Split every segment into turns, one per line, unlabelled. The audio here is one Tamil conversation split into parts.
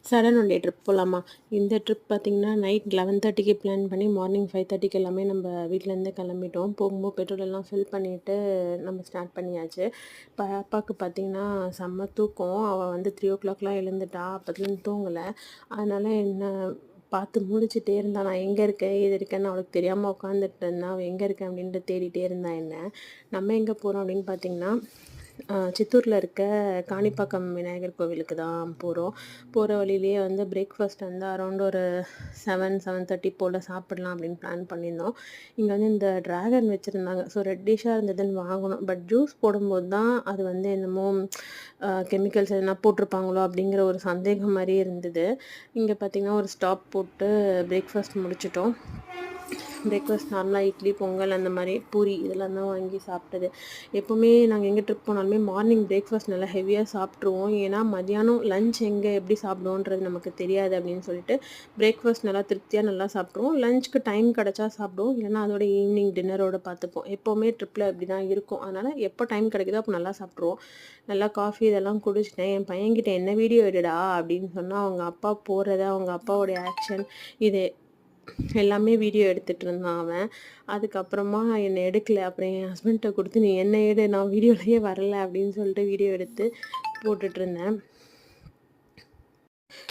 சடன் ஒன் டே ட்ரிப் போகலாமா? இந்த ட்ரிப் பார்த்திங்கன்னா நைட் 11:30க்கு பிளான் பண்ணி மார்னிங் 5:30க்கு எல்லாமே நம்ம வீட்டிலேருந்து கிளம்பிட்டோம். போகும்போது பெட்ரோல் எல்லாம் ஃபில் பண்ணிவிட்டு நம்ம ஸ்டார்ட் பண்ணியாச்சு. பாப்பாவுக்கு பார்த்திங்கன்னா செம்ம தூக்கம். அவள் வந்து 3:00லாம் எழுந்துட்டா. அப்போதுலேருந்து தூங்கலை. அதனால் என்ன பார்த்து முழிச்சிட்டே இருந்தா. நான் எங்கே இருக்கேன் ஏது இருக்கேன்னு அவளுக்கு தெரியாமல் உட்காந்துட்டு இருந்தேன். அவள் எங்கே இருக்கேன் அப்படின்ட்டு தேடிட்டே இருந்தா என்ன. நம்ம எங்கே போகிறோம் அப்படின்னு பார்த்திங்கன்னா சித்தூரில் இருக்க காணிப்பாக்கம் விநாயகர் கோவிலுக்கு தான் போகிறோம். போகிற வழியிலேயே வந்து பிரேக்ஃபாஸ்ட் வந்து அரௌண்ட் ஒரு 7:30 போல் சாப்பிடலாம் அப்படின்னு பிளான் பண்ணியிருந்தோம். இங்கே வந்து இந்த ட்ராகன் வச்சுருந்தாங்க. ஸோ ரெட்டிஷாக இருந்ததுன்னு வாங்கினோம். பட் ஜூஸ் போடும்போது தான் அது வந்து என்னமோ கெமிக்கல்ஸ் எதனா போட்டிருப்பாங்களோ அப்படிங்கிற ஒரு சந்தேகம் மாதிரி இருந்தது. இங்கே பார்த்திங்கன்னா ஒரு ஸ்டாப் போட்டு பிரேக்ஃபாஸ்ட் முடிச்சிட்டோம். பிரேக்ஃபாஸ்ட் நார்மலாக இட்லி, பொங்கல் அந்த மாதிரி பூரி இதெல்லாம் தான் வாங்கி சாப்பிட்டது. எப்போவுமே நாங்கள் எங்கே ட்ரிப் போனாலுமே மார்னிங் பிரேக்ஃபாஸ்ட் நல்லா ஹெவியாக சாப்பிட்ருவோம். ஏன்னா மதியானம் லஞ்ச் எங்கே எப்படி சாப்பிடுவோன்றது நமக்கு தெரியாது அப்படின்னு சொல்லிட்டு பிரேக்ஃபாஸ்ட் நல்லா திருப்தியாக நல்லா சாப்பிட்ருவோம். லஞ்சுக்கு டைம் கிடச்சா சாப்பிடுவோம். இல்லைனா அதோட ஈவினிங் டின்னரோட பார்த்துப்போம். எப்போவுமே ட்ரிப்பில் இப்படி தான் இருக்கும். அதனால் எப்போ டைம் கிடைக்குதோ அப்போ நல்லா சாப்பிட்ருவோம். நல்லா காஃபி இதெல்லாம் குடிச்சிட்டேன். என் பையன்கிட்ட என்ன வீடியோ எடுடா அப்படின்னு சொன்னால் அவங்க அப்பா போகிறத, அவங்க அப்பாவோடைய ஆக்ஷன் இது எல்லாமே வீடியோ எடுத்துகிட்டு இருந்தான் அவன். அதுக்கப்புறமா என்னை எடுக்கலை. அப்புறம் என் ஹஸ்பண்ட்டை கொடுத்து நீ என்ன எடு, நான் வீடியோலையே வரலை அப்படின்னு சொல்லிட்டு வீடியோ எடுத்து போட்டுட்ருந்தேன்.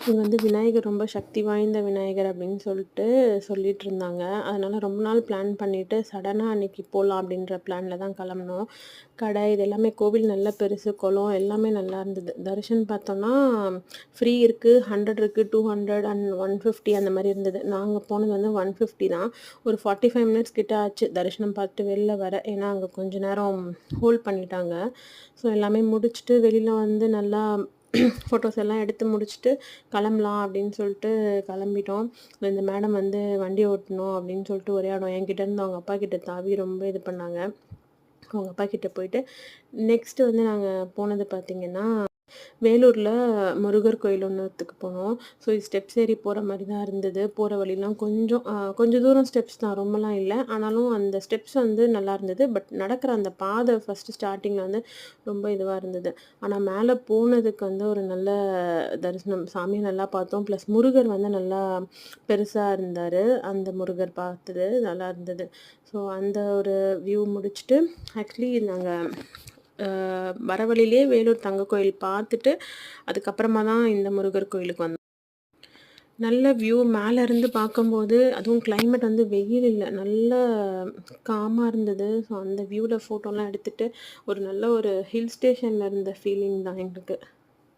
இது வந்து விநாயகர் ரொம்ப சக்தி வாய்ந்த விநாயகர் அப்படின்னு சொல்லிட்டு இருந்தாங்க. அதனால் ரொம்ப நாள் பிளான் பண்ணிவிட்டு சடனாக அன்றைக்கி போகலாம் அப்படின்ற பிளானில் தான் கிளம்புனோம். கடை இது எல்லாமே கோவில் நல்லா பெருசு, குளம் எல்லாமே நல்லா இருந்தது. தரிசனம் பார்த்தோன்னா ஃப்ரீ இருக்குது, 100 இருக்குது, 200 அண்ட் 150 அந்த மாதிரி இருந்தது. நாங்கள் போனது வந்து 150 தான். ஒரு 45 மினிட்ஸ் கிட்ட ஆச்சு தரிசனம் பார்த்துட்டு வெளில வர. ஏன்னா அங்கே கொஞ்ச நேரம் ஹோல்ட் பண்ணிட்டாங்க. ஸோ எல்லாமே முடிச்சுட்டு வெளியில் வந்து நல்லா ஃபோட்டோஸ் எல்லாம் எடுத்து முடிச்சுட்டு கிளம்பலாம் அப்படின்னு சொல்லிட்டு கிளம்பிட்டோம். இந்த மேடம் வந்து வண்டி ஓட்டணும் அப்படின்னு சொல்லிட்டு ஒரே இடம் என்கிட்ட இருந்து அவங்க அப்பா கிட்ட தாவி ரொம்ப இது பண்ணாங்க. அவங்க அப்பா கிட்ட போயிட்டு நெக்ஸ்ட்டு வந்து நாங்கள் போனது பார்த்திங்கன்னா வேலூரில் முருகர் கோயில் ஒன்றுத்துக்கு போனோம். ஸோ இது ஸ்டெப்ஸ் ஏறி போகிற மாதிரி தான் இருந்தது. போகிற வழிலாம் கொஞ்சம் தூரம் ஸ்டெப்ஸ் தான், ரொம்பலாம் இல்லை. ஆனாலும் அந்த ஸ்டெப்ஸ் வந்து நல்லா இருந்தது. பட் நடக்கிற அந்த பாதை ஃபஸ்ட்டு ஸ்டார்டிங்கில் வந்து ரொம்ப இதுவாக இருந்தது. ஆனால் மேலே போனதுக்கு வந்து ஒரு நல்ல தரிசனம், சாமியை நல்லா பார்த்தோம். ப்ளஸ் முருகர் வந்து நல்லா பெருசாக இருந்தார். அந்த முருகர் பார்த்தது நல்லா இருந்தது. ஸோ அந்த ஒரு வியூ முடிச்சுட்டு ஆக்சுவலி நாங்கள் வர வழியிலே வேலூர் தங்க கோயில் பார்த்துட்டு அதுக்கப்புறமா தான் இந்த முருகர் கோயிலுக்கு வந்தோம். நல்ல வியூ மேலேருந்து பார்க்கும்போது, அதுவும் கிளைமேட் வந்து வெயில் இல்லை, நல்ல காமாக இருந்தது. ஸோ அந்த வியூவில் ஃபோட்டோலாம் எடுத்துகிட்டு ஒரு நல்ல ஒரு ஹில் ஸ்டேஷனில் இருந்த ஃபீலிங் தான் எங்களுக்கு.